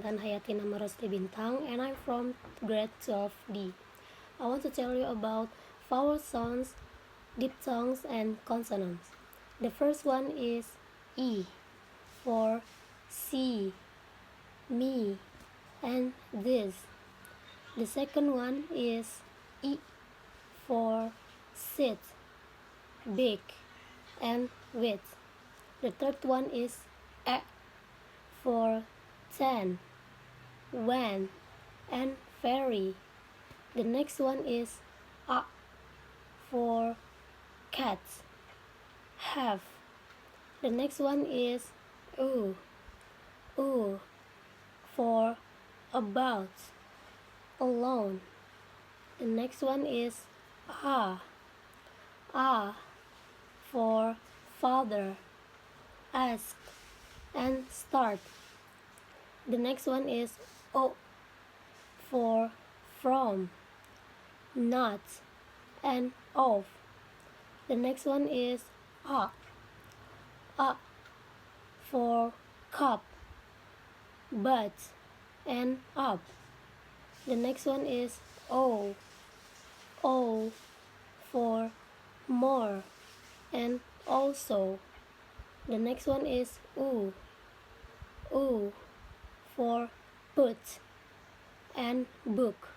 Intan Hayati Nama Rosli Bintang, and I'm from grade 12D. I want to tell you about vowel sounds, diphthongs, and consonants. The first one is E for see, me, and this. The second one is I for sit, big, and with. The third one is A for 10, when, and very. The next one is A for cat, have. The next one is U for about, alone. The next one is A for father, ask, and start. The next one is O for from, not, and of. The next one is A for cup, but, and up. The next one is O for more, and also. The next one is U for put, and book.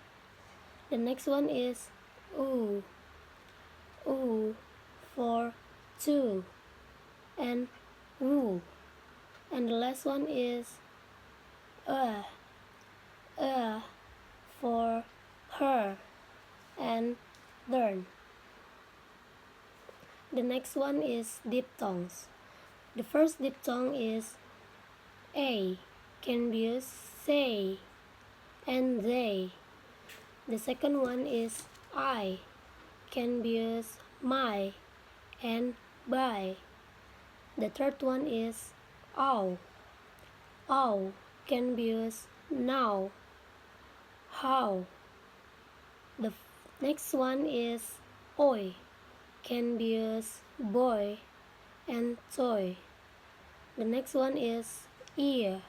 The next one is U for two, and woo. And the last one is for her, and learn. The next one is diphthongs. The first diphthong is A, can be used say and they. The second one is I, can be used my and by. The third one is ow can be used now, how. The next one is oi, can be used boy and toy. The next one is ear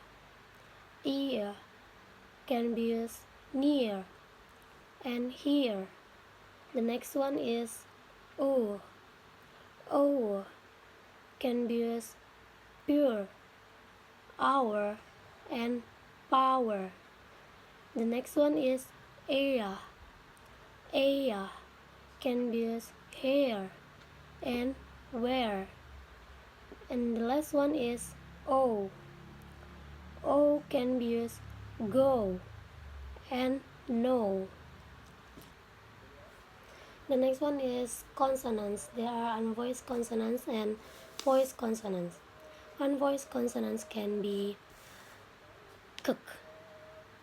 can be used near and here. The next one is o can be used pure, hour, and power. The next one is aya can be used hair and wear. And the last one is O can be used go and know. The next one is consonants. There are unvoiced consonants and voiced consonants. Unvoiced consonants can be cook,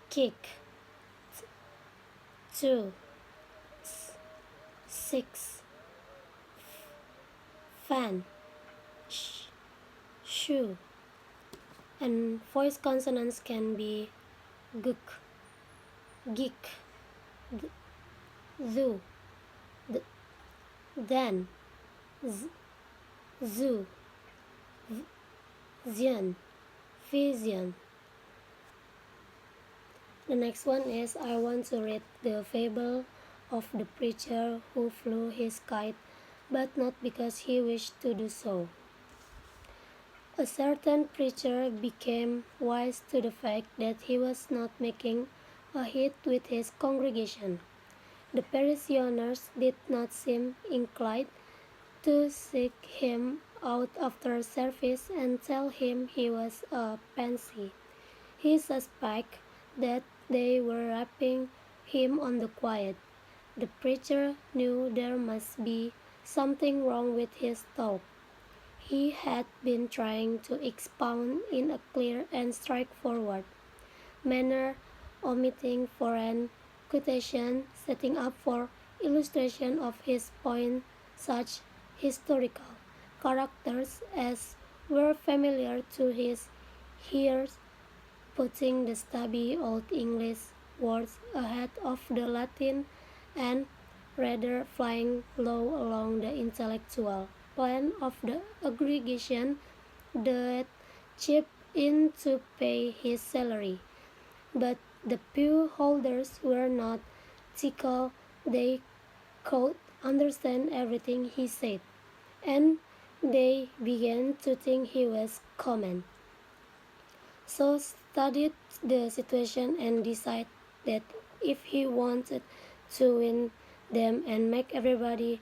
kick, two, six, fan, shoe. And voiced consonants can be gook, geek, zoo, then, zoo, zian, vision. The next one is I want to read the fable of the preacher who flew his kite, but not because he wished to do so. A certain preacher became wise to the fact that he was not making a hit with his congregation. The parishioners did not seem inclined to seek him out after service and tell him he was a pansy. He suspected that they were rapping him on the quiet. The preacher knew there must be something wrong with his talk. He had been trying to expound in a clear and straightforward manner, omitting foreign quotation, setting up for illustration of his point such historical characters as were familiar to his hearers, putting the stubby old English words ahead of the Latin and rather flying low along the intellectual plan of the aggregation that chipped in to pay his salary. But the pew holders were not tickled. They could understand everything he said, and they began to think he was common. So studied the situation and decided that if he wanted to win them and make everybody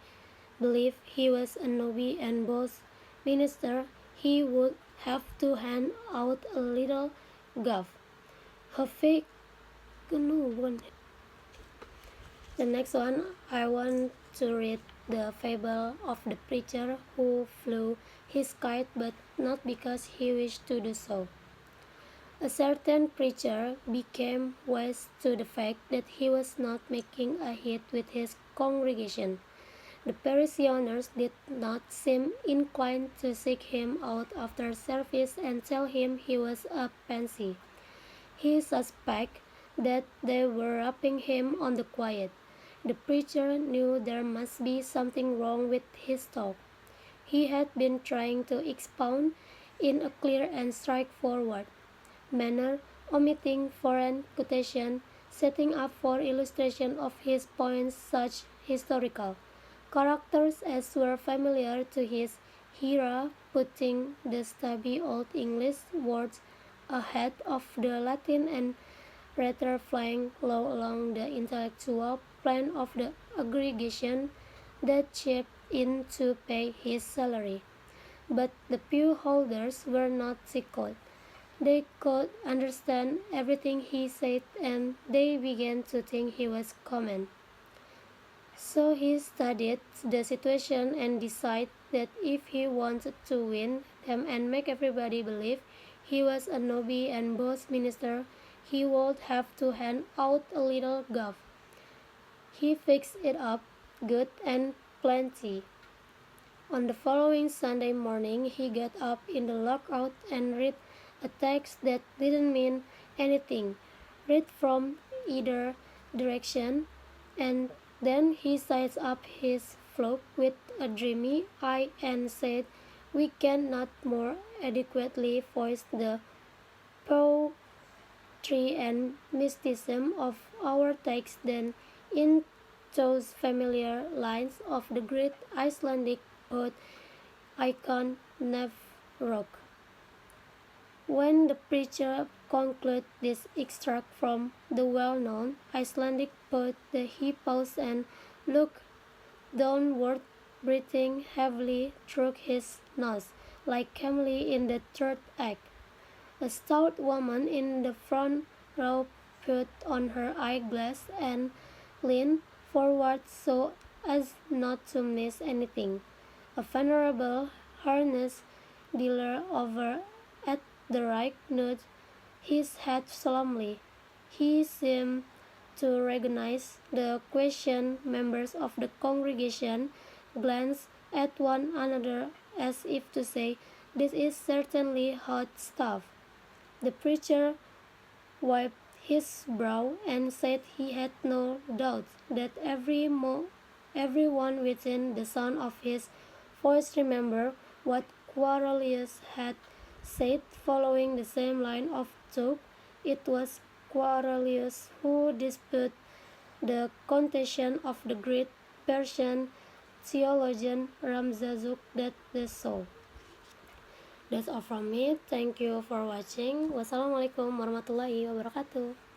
believe he was a noble and boss minister, he would have to hand out a little guff. Her fake, no, the next one, I want to read the fable of the preacher who flew his kite, but not because he wished to do so. A certain preacher became wise to the fact that he was not making a hit with his congregation. The parishioners did not seem inclined to seek him out after service and tell him he was a pansy. He suspected that they were rapping him on the quiet. The preacher knew there must be something wrong with his talk. He had been trying to expound in a clear and straightforward manner, omitting foreign quotation, setting up for illustration of his points such historical characters as were familiar to his hearer, putting the stubby old English words ahead of the Latin and rather flying low along the intellectual plane of the aggregation that chipped in to pay his salary. But the pew holders were not tickled. They could understand everything he said and they began to think he was common. So he studied the situation and decided that if he wanted to win them and make everybody believe he was a noble and boss minister, he would have to hand out a little guff. He fixed it up good and plenty. On the following Sunday morning, he got up in the lockout and read a text that didn't mean anything, read from either direction, and then he sized up his flock with a dreamy eye and said, "We cannot more adequately voice the poetry and mysticism of our text than in those familiar lines of the great Icelandic poet Icon Nefrok." When the preacher concluded this extract from the well-known Icelandic poet, he paused and looked downward, breathing heavily through his nose, like Camille in the third act. A stout woman in the front row put on her eyeglass and leaned forward so as not to miss anything. A venerable harness dealer over at the right nodded his head solemnly. He seemed to recognize the questioned members of the congregation, glanced at one another as if to say, "This is certainly hot stuff." The preacher wiped his brow and said he had no doubt that everyone within the sound of his voice remembered what Quarles had said following the same line of thought. It was Quarles who disputed the contention of the great Persian theologian Ramzazuk that the soul. That's all from me. Thank you for watching. Wassalamualaikum warahmatullahi wabarakatuh.